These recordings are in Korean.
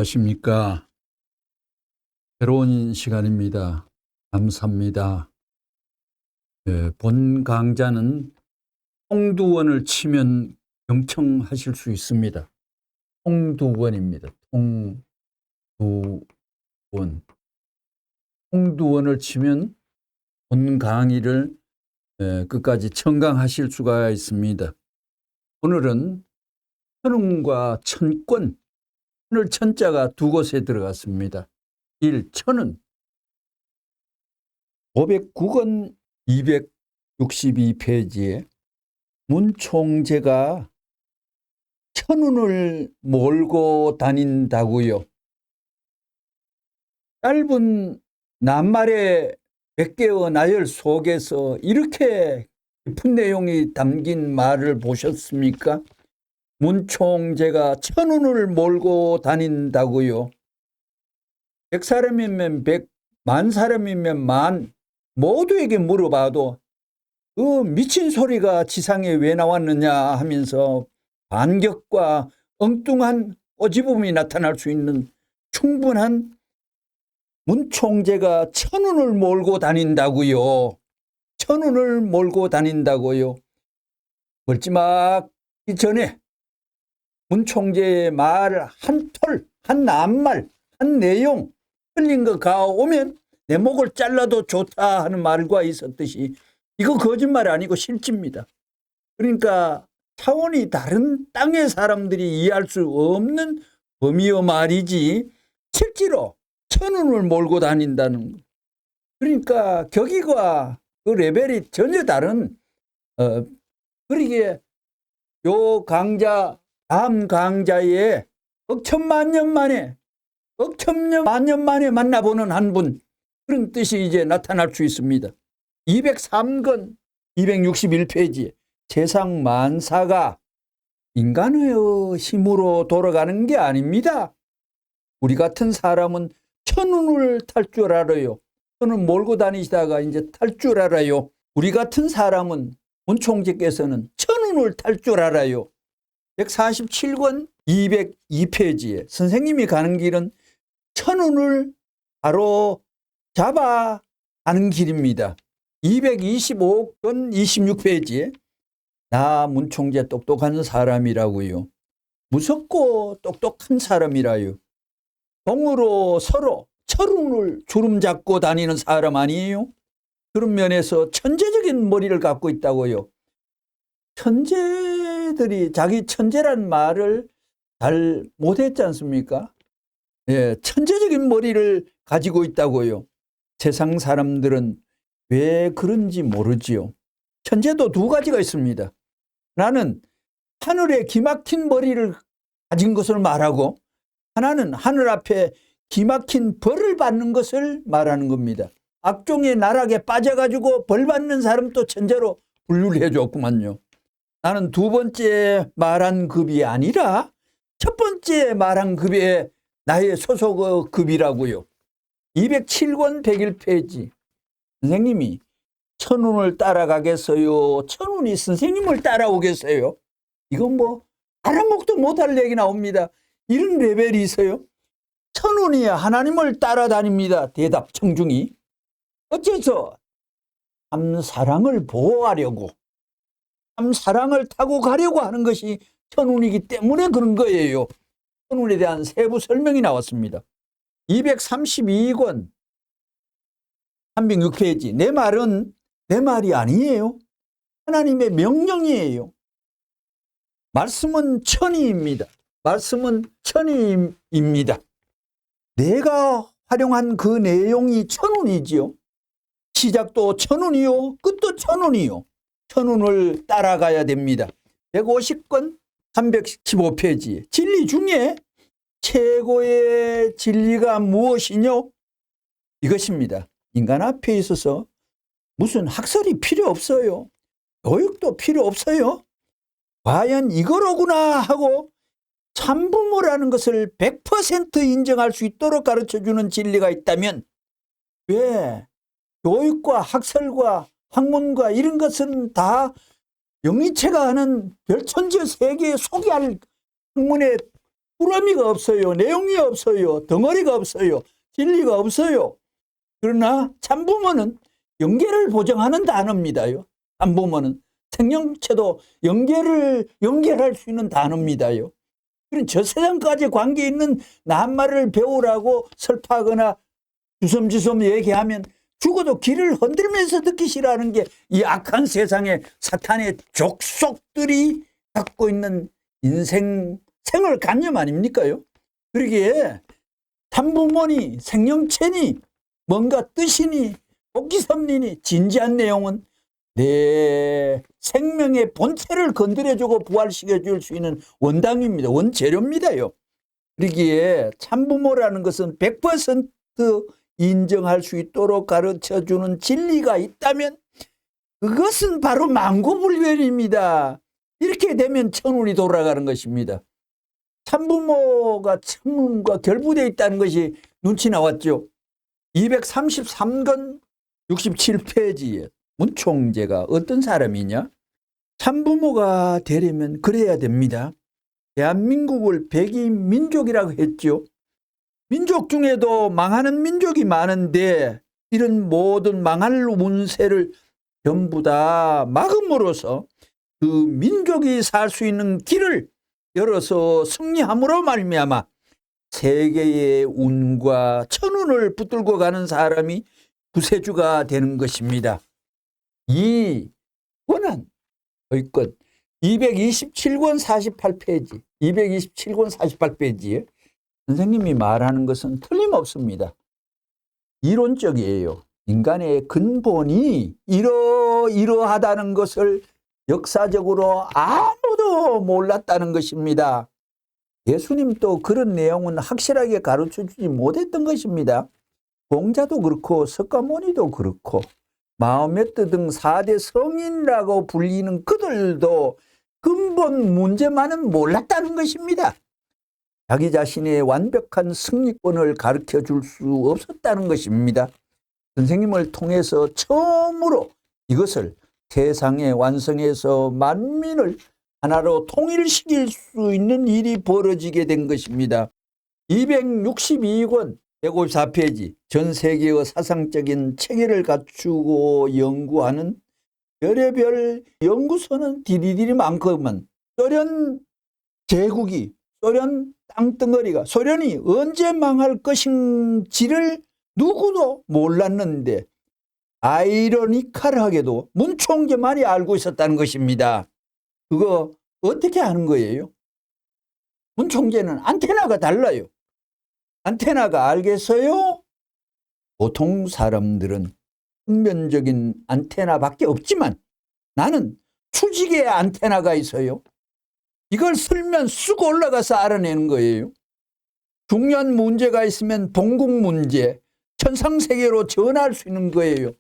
안녕하십니까. 새로운 시간입니다. 감사합니다. 본 강좌는 통두원을 치면 경청하실 수 있습니다. 통두원입니다. 통두원. 통두원을 치면 본 강의를 끝까지 청강하실 수가 있습니다. 오늘은 천운과 천권, 천을 천자가 두 곳에 들어갔습니다. 1. 천은 509권 262페이지에 문총재가 천운을 몰고 다닌다고요. 짧은 낱말의 100개의 나열 속에서 이렇게 깊은 내용이 담긴 말을 보셨습니까? 문총재가 천운을 몰고 다닌다고요. 100사람이면 100, 10,000사람이면 10,000, 모두에게 물어봐도 그 미친 소리가 지상에 왜 나왔느냐 하면서 반격과 엉뚱한 꼬집음이 나타날 수 있는 충분한 문총재가 천운을 몰고 다닌다고요. 천운을 몰고 다닌다고요. 멀찌막기 전에 문총재의 말 한 톨, 한 낱말, 한 내용 틀린 거 가오면 내 목을 잘라도 좋다 하는 말과 있었듯이 이거 거짓말 아니고 실제입니다. 그러니까 차원이 다른 땅의 사람들이 이해할 수 없는 범위의 말이지 실제로 천운을 몰고 다닌다는 거. 그러니까 격이가 그 레벨이 전혀 다른 그러기에 요 강좌 다음 강좌에 억천만 년 만에 만나보는 한 분, 그런 뜻이 이제 나타날 수 있습니다. 203권 261페이지에 세상 만사가 인간의 힘으로 돌아가는 게 아닙니다. 우리 같은 사람은 천운을 탈 줄 알아요. 천운 몰고 다니시다가 이제 탈 줄 알아요. 우리 같은 사람은 문총재께서는 천운을 탈 줄 알아요. 147권 202페이지에 선생님이 가는 길은 천운을 바로 잡아 가는 길입니다. 225권 26페이지에 나 문총재 똑똑한 사람이라고요. 무섭고 똑똑한 사람이라요. 동으로 서로 철운을 주름 잡고 다니는 사람 아니에요? 그런 면에서 천재적인 머리를 갖고 있다고요. 천재들이 자기 천재란 말을 잘 못했지 않습니까? 예, 천재적인 머리를 가지고 있다고요. 세상 사람들은 왜 그런지 모르지요. 천재도 두 가지가 있습니다. 하나는 하늘에 기막힌 머리를 가진 것을 말하고 하나는 하늘 앞에 기막힌 벌을 받는 것을 말하는 겁니다. 악종의 나락에 빠져가지고 벌 받는 사람도 천재로 분류를 해줬구만요. 나는 두 번째 말한 급이 아니라 첫 번째 말한 급에 나의 소속 급이라고요. 207권 101페이지 선생님이 천운을 따라가겠어요? 천운이 선생님을 따라오겠어요? 이건 뭐 알아먹도 못할 얘기 나옵니다. 이런 레벨이 있어요. 천운이 하나님을 따라다닙니다. 대답 청중이. 어째서 참사랑을 보호하려고 참사랑을 타고 가려고 하는 것이 천운이기 때문에 그런 거예요. 천운에 대한 세부 설명이 나왔습니다. 232권 306페이지 내 말은 내 말이 아니에요. 하나님의 명령이에요. 말씀은 천이입니다. 말씀은 천이입니다. 내가 활용한 그 내용이 천운이지요. 시작도 천운이요. 끝도 천운이요. 천운을 따라가야 됩니다. 150권 315페이지 진리 중에 최고의 진리가 무엇이뇨? 이것입니다. 인간 앞에 있어서 무슨 학설이 필요 없어요. 교육도 필요 없어요. 과연 이거로구나 하고 참부모라는 것을 100% 인정할 수 있도록 가르쳐주는 진리가 있다면 왜 교육과 학설과 학문과 이런 것은 다 영리체가 하는 별천지 세계에 소개할 학문에 꾸러미가 없어요. 내용이 없어요. 덩어리가 없어요. 진리가 없어요. 그러나 참부모는 영계를 보장하는 단어입니다요. 참부모는 생명체도 연결할 수 있는 단어입니다요. 그런 저 세상까지 관계 있는 낱말을 배우라고 설파하거나 주섬주섬 얘기하면 죽어도 귀를 흔들면서 듣기 싫어하는 게 이 악한 세상의 사탄의 족속들이 갖고 있는 생활관념 아닙니까요? 그러기에 참부모니 생명체니 뭔가 뜻이니 복기섭리니 진지한 내용은 내 생명의 본체를 건드려주고 부활시켜줄 수 있는 원당입니다. 원재료입니다요. 그러기에 참부모라는 것은 100% 인정할 수 있도록 가르쳐주는 진리가 있다면 그것은 바로 만고불변입니다. 이렇게 되면 천운이 돌아가는 것입니다. 참부모가 천운과 결부되어 있다는 것이 눈치 나왔죠. 233권 67페이지에 문총재가 어떤 사람이냐? 참부모가 되려면 그래야 됩니다. 대한민국을 백이민족이라고 했죠. 민족 중에도 망하는 민족이 많은데 이런 모든 망할 운세를 전부 다 막음으로써 그 민족이 살 수 있는 길을 열어서 승리함으로 말미암아 세계의 운과 천운을 붙들고 가는 사람이 구세주가 되는 것입니다. 이 권한 의권 227권 48페이지 227권 48페이지에 선생님이 말하는 것은 틀림없습니다. 이론적이에요. 인간의 근본이 이러하다는 것을 역사적으로 아무도 몰랐다는 것입니다. 예수님도 그런 내용은 확실하게 가르쳐주지 못했던 것입니다. 공자도 그렇고 석가모니도 그렇고 마호메트 등 4대 성인이라고 불리는 그들도 근본 문제만은 몰랐다는 것입니다. 자기 자신의 완벽한 승리권을 가르쳐줄 수 없었다는 것입니다. 선생님을 통해서 처음으로 이것을 세상에 완성해서 만민을 하나로 통일시킬 수 있는 일이 벌어지게 된 것입니다. 262권 154페이지 전 세계의 사상적인 체계를 갖추고 연구하는 별의별 연구소는 디디디리 많구만. 소련 제국이 소련 땅덩어리가 소련이 언제 망할 것인지를 누구도 몰랐는데 아이러니컬하게도 문총재만이 알고 있었다는 것입니다. 그거 어떻게 하는 거예요? 문총재는 안테나가 달라요. 안테나가 알겠어요? 보통 사람들은 평면적인 안테나밖에 없지만 나는 수직의 안테나가 있어요. 이걸 쓸면 쑥 올라가서 알아내는 거예요. 중요한 문제가 있으면 동국 문제, 천상세계로 전할 수 있는 거예요.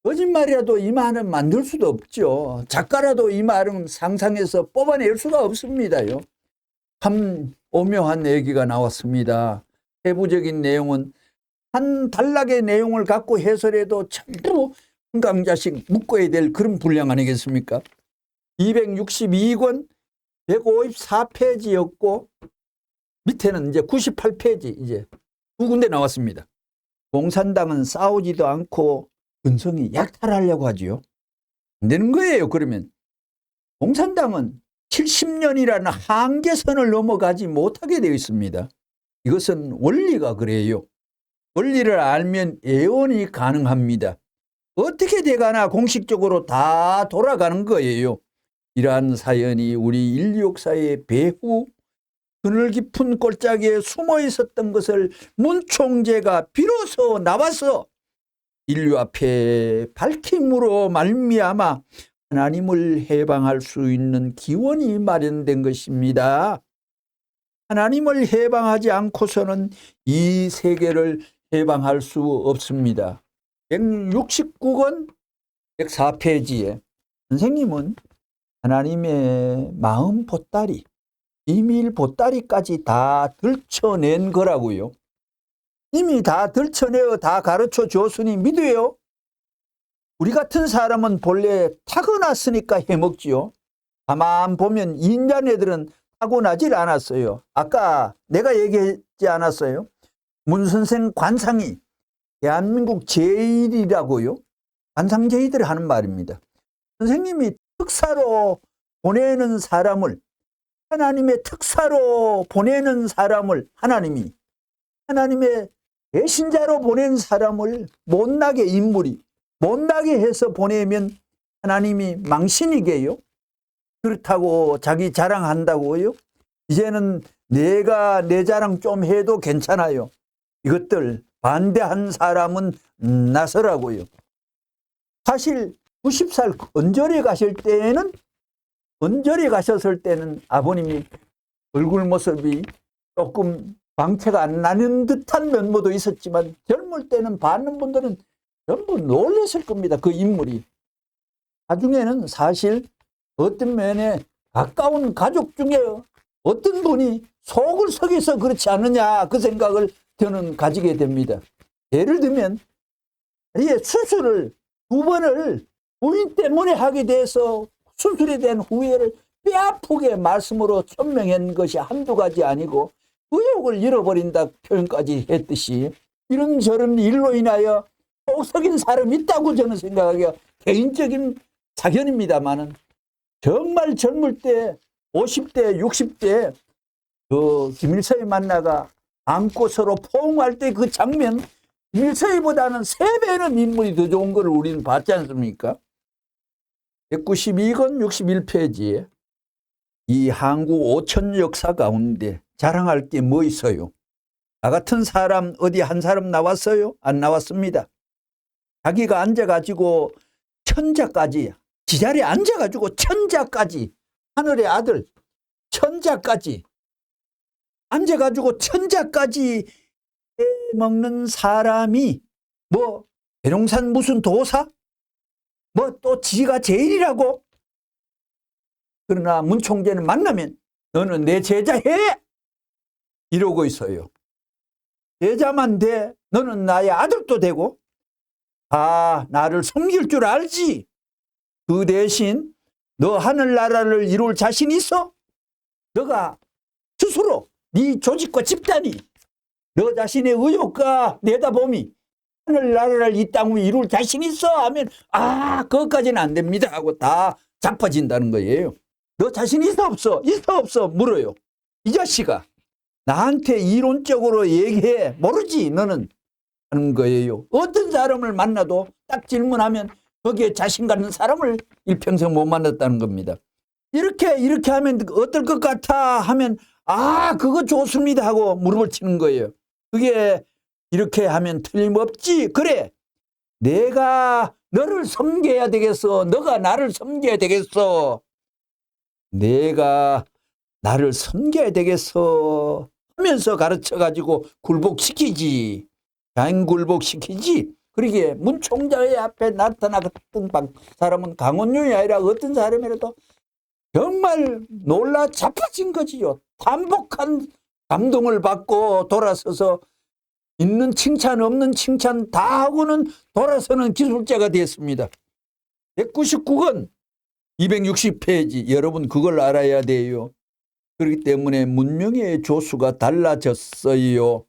거짓말이라도 이 말은 만들 수도 없죠. 작가라도 이 말은 상상해서 뽑아낼 수가 없습니다요. 참 오묘한 얘기가 나왔습니다. 세부적인 내용은 한 단락의 내용을 갖고 해설해도 전부 한 강자씩 묶어야 될 그런 분량 아니겠습니까? 262권 154페이지였고 밑에는 이제 98페이지 이제 두 군데 나왔습니다. 공산당은 싸우지도 않고 근성이 약탈하려고 하지요. 안 되는 거예요. 그러면 공산당은 70년이라는 한계선을 넘어가지 못하게 되어 있습니다. 이것은 원리가 그래요. 원리를 알면 예언이 가능합니다. 어떻게 돼가나 공식적으로 다 돌아가는 거예요. 이러한 사연이 우리 인류 역사의 배후 그늘 깊은 골짜기에 숨어 있었던 것을 문총재가 비로소 나와서 인류 앞에 밝힘으로 말미암아 하나님을 해방할 수 있는 기원이 마련된 것입니다. 하나님을 해방하지 않고서는 이 세계를 해방할 수 없습니다. 169권 104페이지에 선생님은 하나님의 마음 보따리, 비밀 보따리까지 다 들춰낸 거라고요. 이미 다 들춰내어 다 가르쳐 줬으니 믿어요. 우리 같은 사람은 본래 타고났으니까 해먹지요. 가만 보면 인간 애들은 타고나질 않았어요. 아까 내가 얘기했지 않았어요? 문 선생 관상이 대한민국 제일이라고요. 관상 제이들이 하는 말입니다. 선생님이 특사로 보내는 사람을, 하나님의 특사로 보내는 사람을, 하나님이 하나님의 배신자로 보낸 사람을 못나게, 인물이 못나게 해서 보내면 하나님이 망신이게요. 그렇다고 자기 자랑한다고요? 이제는 내가 내 자랑 좀 해도 괜찮아요. 이것들 반대한 사람은 나서라고요. 사실 90살 언저리 가셨을 때는 아버님이 얼굴 모습이 조금 방채가 안 나는 듯한 면모도 있었지만 젊을 때는 받는 분들은 전부 놀랐을 겁니다. 그 인물이. 나중에는 사실 어떤 면에 가까운 가족 중에 어떤 분이 속을 썩여서 그렇지 않느냐, 그 생각을 저는 가지게 됩니다. 예를 들면 수술을 2번을 부인 때문에 하게 돼서 수술에 대한 후회를 뼈아프게 말씀으로 천명한 것이 한두 가지 아니고 의욕을 잃어버린다 표현까지 했듯이 이런저런 일로 인하여 속 썩인 사람이 있다고 저는 생각하기가 개인적인 사견입니다만은, 정말 젊을 때 50대 60대 그 김일성이 만나가 안고 서로 포옹할 때 그 장면, 김일성보다는 3배는 인물이 더 좋은 걸 우리는 봤지 않습니까? 192권 61페이지에 이 한국 5천 역사 가운데 자랑할 게 뭐 있어요? 나 같은 사람 어디 한 사람 나왔어요? 안 나왔습니다. 자기가 앉아가지고 천자까지, 지자리에 앉아가지고 천자까지, 하늘의 아들 천자까지 앉아가지고 천자까지 먹는 사람이 뭐 대룡산 무슨 도사? 뭐 또 지가 제일이라고? 그러나 문 총재는 만나면 너는 내 제자 해! 이러고 있어요. 제자만 돼. 너는 나의 아들도 되고 다 나를 섬길 줄 알지. 그 대신 너 하늘나라를 이룰 자신 있어? 너가 스스로 네 조직과 집단이 너 자신의 의욕과 내다봄이 하늘나라를 이 땅 위에 이룰 자신 있어? 하면 그것까지는 안 됩니다 하고 다 자빠진다는 거예요. 너 자신 있어 없어? 있어 없어? 물어요. 이 자식아, 나한테 이론적으로 얘기해. 모르지 너는 하는 거예요. 어떤 사람을 만나도 딱 질문하면 거기에 자신 갖는 사람을 일평생 못 만났다는 겁니다. 이렇게 하면 어떨 것 같아 하면 그거 좋습니다 하고 무릎을 치는 거예요. 그게 이렇게 하면 틀림없지. 그래, 내가 너를 섬겨야 되겠어. 너가 나를 섬겨야 되겠어. 내가 나를 섬겨야 되겠어 하면서 가르쳐가지고 굴복시키지. 자행굴복시키지. 그러기에 문 총장의 앞에 나타났던 사람은 강원윤이 아니라 어떤 사람이라도 정말 놀라 자빠진 거지요. 반복한 감동을 받고 돌아서서 있는 칭찬 없는 칭찬 다 하고는 돌아서는 기술자가 됐습니다. 199권 260페이지 여러분 그걸 알아야 돼요. 그렇기 때문에 문명의 조수가 달라졌어요.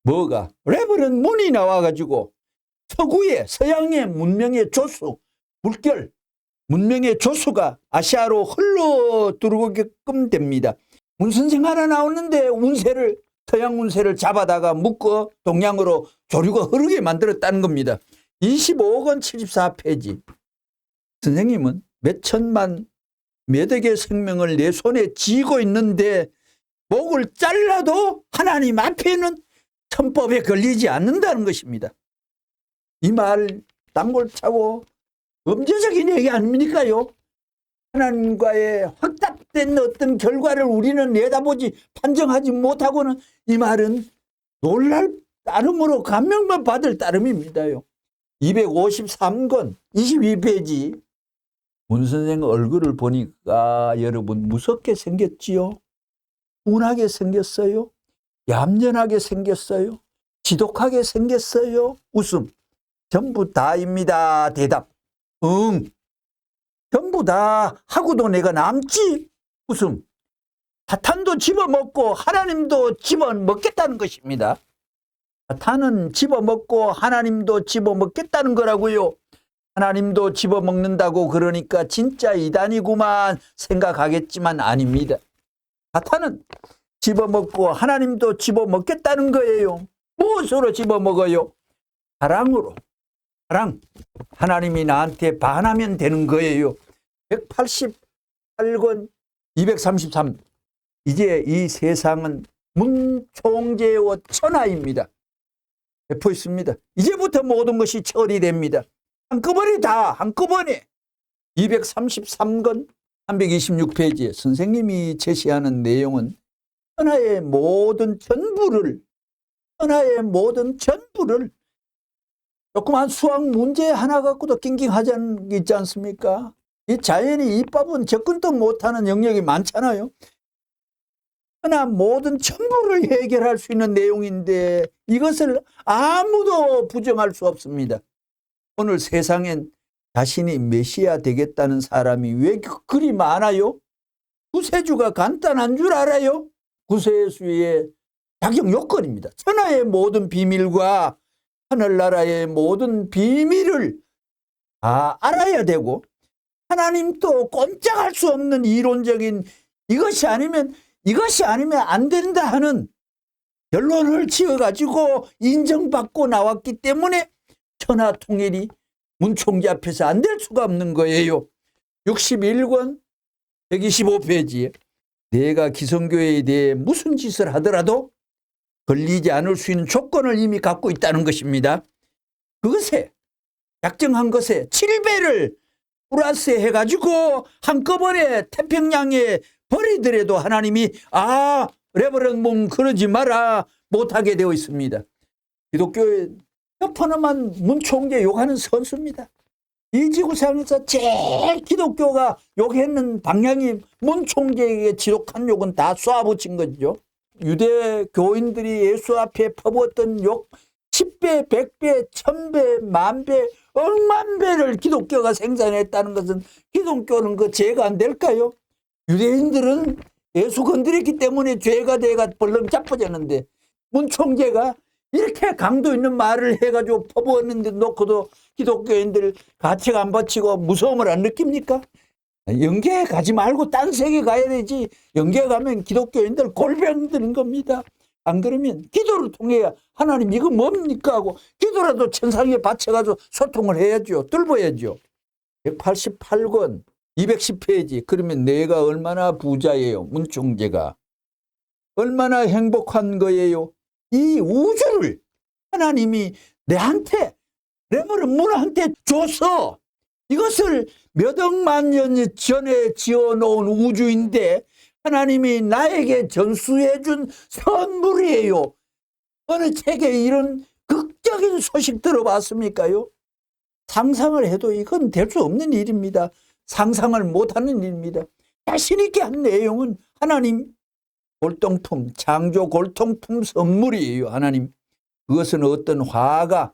뭐가? 레버런 문이 나와가지고 서양의 문명의 조수, 물결 문명의 조수가 아시아로 흘러들어오게끔 됩니다. 문 선생 하나 나오는데 서양 운세를 잡아다가 묶어 동양으로 조류가 흐르게 만들었다는 겁니다. 25권 74페이지. 선생님은 몇 천만 몇억의 생명을 내 손에 쥐고 있는데 목을 잘라도 하나님 앞에는 천법에 걸리지 않는다는 것입니다. 이 말 단골차고 범죄적인 얘기 아닙니까요? 하나님과의 확답된 어떤 결과를 우리는 내다보지 판정하지 못하고는 이 말은 놀랄 따름으로 감명만 받을 따름입니다요. 253권 22페이지 문 선생 얼굴을 보니까 여러분 무섭게 생겼지요? 운하게 생겼어요? 얌전하게 생겼어요? 지독하게 생겼어요? 웃음. 전부 다입니다. 대답. 응. 전부 다 하고도 내가 남지? 웃음. 사탄도 집어먹고 하나님도 집어먹겠다는 것입니다. 사탄은 집어먹고 하나님도 집어먹겠다는 거라고요. 하나님도 집어먹는다고 그러니까 진짜 이단이구만 생각하겠지만 아닙니다. 사탄은 집어먹고 하나님도 집어먹겠다는 거예요. 무엇으로 집어먹어요? 사랑으로. 사랑. 하나님이 나한테 반하면 되는 거예요. 188권 233. 이제 이 세상은 문총제의 천하입니다. 배포 있습니다. 이제부터 모든 것이 처리됩니다. 한꺼번에 다 한꺼번에. 233권 326페이지에 선생님이 제시하는 내용은 천하의 모든 전부를 조그만 수학 문제 하나 갖고도 낑낑하지 않는 게 있지 않습니까? 이 자연이 이법은 접근도 못하는 영역이 많잖아요. 그러나 모든 전부를 해결할 수 있는 내용인데 이것을 아무도 부정할 수 없습니다. 오늘 세상엔 자신이 메시아 되겠다는 사람이 왜 그리 많아요? 구세주가 간단한 줄 알아요? 구세주의 자격 요건입니다. 천하의 모든 비밀과 하늘나라의 모든 비밀을 다 알아야 되고 하나님도 꼼짝할 수 없는 이론적인 이것이 아니면 안 된다 하는 결론을 지어가지고 인정받고 나왔기 때문에 천하 통일이 문총재 앞에서 안 될 수가 없는 거예요. 61권 125페이지에 내가 기성교회에 대해 무슨 짓을 하더라도 걸리지 않을 수 있는 조건을 이미 갖고 있다는 것입니다. 그것에 약정한 것에 7배를 플러스 해가지고 한꺼번에 태평양에 버리더라도 하나님이 레버런드 그러지 마라 못하게 되어 있습니다. 기독교의 협헌만 문총재 욕하는 선수입니다. 이 지구상에서 제일 기독교가 욕했는 방향이 문총재에게 지독한 욕은 다 쏘아붙인 거죠. 유대 교인들이 예수 앞에 퍼부었던 욕 10배, 100배, 1000배, 만배, 억만 배를 기독교가 생산했다는 것은 기독교는 그 죄가 안 될까요? 유대인들은 예수 건드렸기 때문에 죄가 돼가 벌렁 자빠졌는데 문총재가 이렇게 강도 있는 말을 해가지고 퍼부었는데 놓고도 기독교인들 가책 안 바치고 무서움을 안 느낍니까? 영계에 가지 말고 딴 세계 가야 되지. 영계에 가면 기독교인들 골병 드는 겁니다. 안 그러면 기도를 통해야 하나님 이거 뭡니까 하고 기도라도 천상에 바쳐가지고 소통을 해야죠. 뚫어야죠. 188권 210페이지 그러면 내가 얼마나 부자예요. 문총재가 얼마나 행복한 거예요. 이 우주를 하나님이 내한테 문한테 줬어. 이것을 몇 억만 년 전에 지어놓은 우주인데 하나님이 나에게 전수해 준 선물이에요. 어느 책에 이런 극적인 소식 들어봤습니까요? 상상을 해도 이건 될 수 없는 일입니다. 상상을 못하는 일입니다. 자신 있게 한 내용은 하나님 골동품, 창조 골동품 선물이에요. 하나님. 그것은 어떤 화가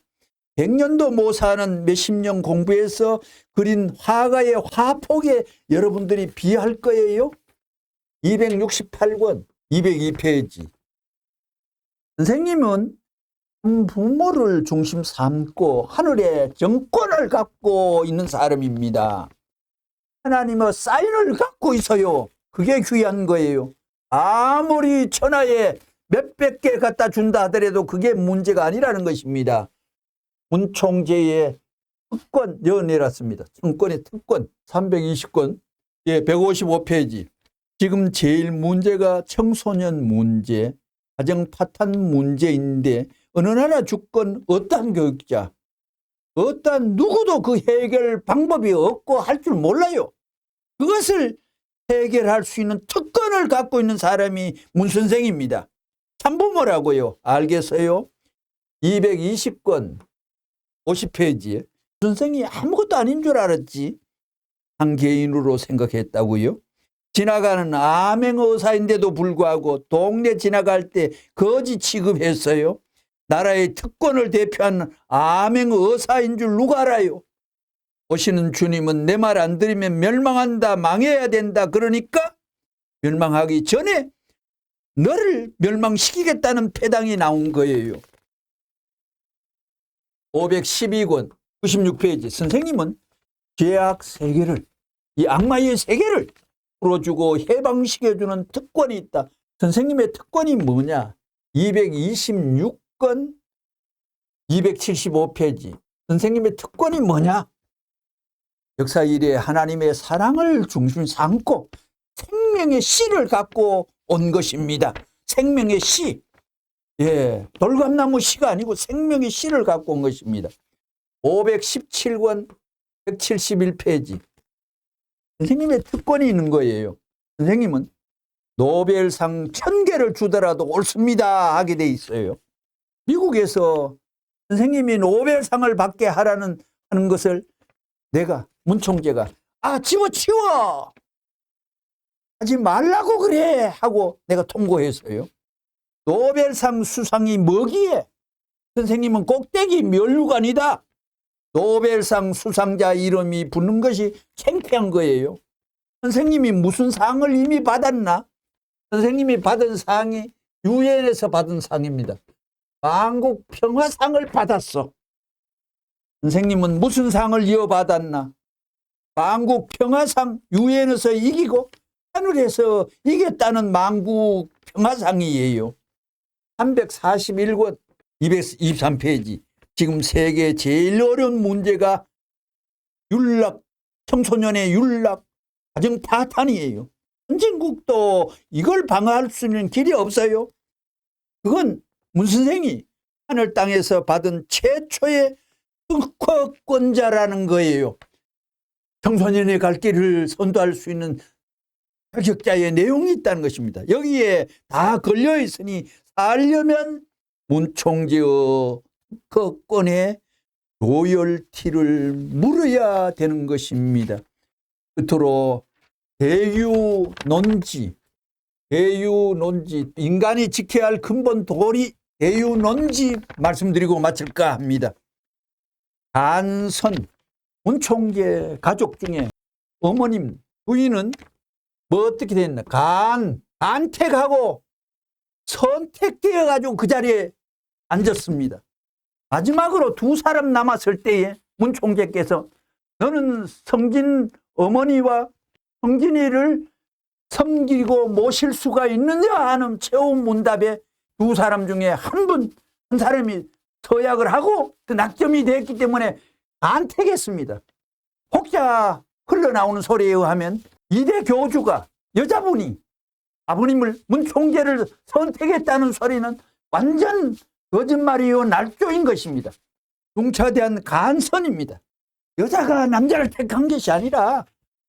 100년도 못 사는 몇십 년 공부해서 그린 화가의 화폭에 여러분들이 비할 거예요. 268권 202페이지 선생님은 부모를 중심 삼고 하늘의 정권을 갖고 있는 사람입니다. 하나님의 사인을 갖고 있어요. 그게 귀한 거예요. 아무리 천하에 몇백 개 갖다 준다 하더라도 그게 문제가 아니라는 것입니다. 문총재의 특권 내놨습니다. 정권의 특권 320권 155페이지 지금 제일 문제가 청소년 문제, 가정 파탄 문제인데 어느 나라 주권 어떠한 교육자, 어떠한 누구도 그 해결 방법이 없고 할 줄 몰라요. 그것을 해결할 수 있는 특권을 갖고 있는 사람이 문 선생입니다. 참부모라고요. 알겠어요? 220권 50페이지에 선생이 아무것도 아닌 줄 알았지. 한 개인으로 생각했다고요. 지나가는 암행의사인데도 불구하고 동네 지나갈 때 거지 취급했어요. 나라의 특권을 대표하는 암행의사인 줄 누가 알아요? 오시는 주님은 내 말 안 들으면 멸망한다, 망해야 된다. 그러니까 멸망하기 전에 너를 멸망시키겠다는 패당이 나온 거예요. 512권 96페이지. 선생님은 죄악 세계를, 이 악마의 세계를 풀어주고 해방시켜주는 특권이 있다. 선생님의 특권이 뭐냐? 226권 275페이지. 선생님의 특권이 뭐냐? 역사 이래 하나님의 사랑을 중심 삼고 생명의 씨를 갖고 온 것입니다. 생명의 씨. 예, 돌감나무 씨가 아니고 생명의 씨를 갖고 온 것입니다. 517권 171페이지. 선생님의 특권이 있는 거예요. 선생님은 노벨상 1000개를 주더라도 옳습니다 하게 돼 있어요. 미국에서 선생님이 노벨상을 받게 하는 것을 내가, 문 총재가 집어치워 하지 말라고 그래 하고 내가 통고했어요. 노벨상 수상이 뭐기에? 선생님은 꼭대기 멸류관이다. 노벨상 수상자 이름이 붙는 것이 창피한 거예요. 선생님이 무슨 상을 이미 받았나? 선생님이 받은 상이 유엔에서 받은 상입니다. 만국 평화상을 받았어. 선생님은 무슨 상을 이어받았나? 만국 평화상, 유엔에서 이기고 하늘에서 이겼다는 만국 평화상이에요. 341권 223페이지. 지금 세계 제일 어려운 문제가 청소년의 윤락, 가정 파탄이에요. 선진국도 이걸 방어할 수 있는 길이 없어요. 그건 문 선생이 하늘 땅에서 받은 최초의 특허권자라는 거예요. 청소년의 갈 길을 선도할 수 있는 자격자의 내용이 있다는 것입니다. 여기에 다 걸려 있으니 살려면 문 총재의 특허권에 로열티를 물어야 되는 것입니다. 끝으로 대유논지, 인간이 지켜야 할 근본 도리 대유논지 말씀드리고 마칠까 합니다. 간선, 문 총재 가족 중에 어머님, 부인은 뭐 어떻게 됐나? 간택하고 선택되어 가지고 그 자리에 앉았습니다. 마지막으로 두 사람 남았을 때에 문 총재께서 너는 성진 어머니와 성진이를 섬기고 모실 수가 있느냐 하는 최후 문답에 두 사람 중에 한 사람이 서약을 하고 그 낙점이 됐기 때문에 간택했습니다. 혹자 흘러나오는 소리에 의하면 이대 교주가 여자분이 아버님을 문 총재를 선택했다는 소리는 완전 거짓말이요 날조인 것입니다. 중차대한 간선입니다. 여자가 남자를 택한 것이 아니라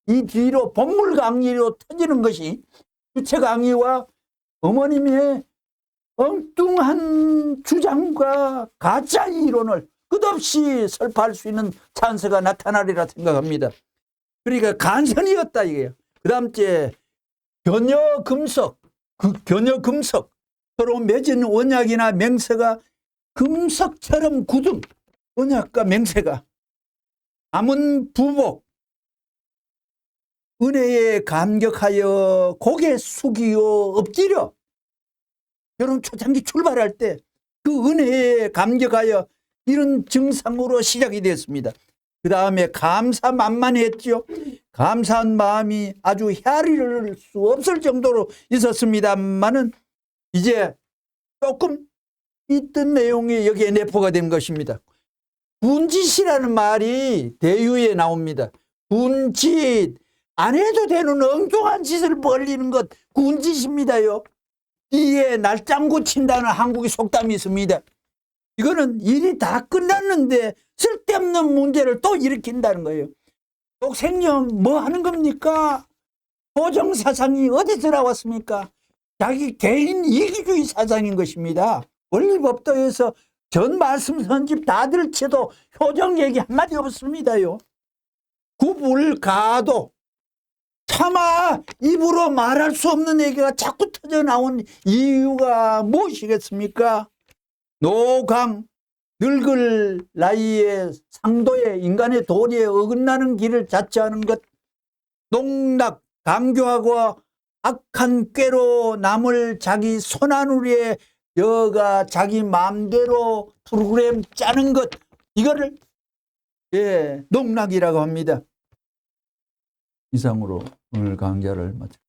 이 뒤로 본물강의로 터지는 것이 주체강의와 어머님의 엉뚱한 주장과 가짜 이론을 끝없이 설파할 수 있는 찬스가 나타나리라 생각합니다. 그러니까 간선이었다 이게요. 그 다음 주에 견여금석, 견여금석, 서로 맺은 언약이나 맹세가 금석처럼 굳은 언약과 맹세가 남은 부복, 은혜에 감격하여 고개 숙이어 엎드려 결혼 초창기 출발할 때 그 은혜에 감격하여 이런 증상으로 시작이 됐습니다. 그 다음에 감사만만했죠. 감사한 마음이 아주 헤아릴 수 없을 정도로 있었습니다만은 이제 조금 있던 내용이 여기에 내포가 된 것입니다. 군짓이라는 말이 대유에 나옵니다. 군짓, 안 해도 되는 엉뚱한 짓을 벌리는 것 군짓입니다요. 이에 날짱구 친다는 한국의 속담이 있습니다. 이거는 일이 다 끝났는데 쓸데없는 문제를 또 일으킨다는 거예요. 독생령 뭐 하는 겁니까? 도정사상이 어디서 나왔습니까? 자기 개인 이기주의 사상인 것입니다. 원리법도에서 전 말씀 선집 다들 쳐도 효정 얘기 한마디 없습니다요. 구불가도 차마 입으로 말할 수 없는 얘기가 자꾸 터져 나온 이유가 무엇이겠습니까? 노강, 늙을 나이에 상도에 인간의 도리에 어긋나는 길을 자처하는 것, 농락, 강교하고 악한 꾀로 남을 자기 손안우리에 여가 자기 마음대로 프로그램 짜는 것, 이거를 농락이라고 합니다. 이상으로 오늘 강좌를 마칩니다.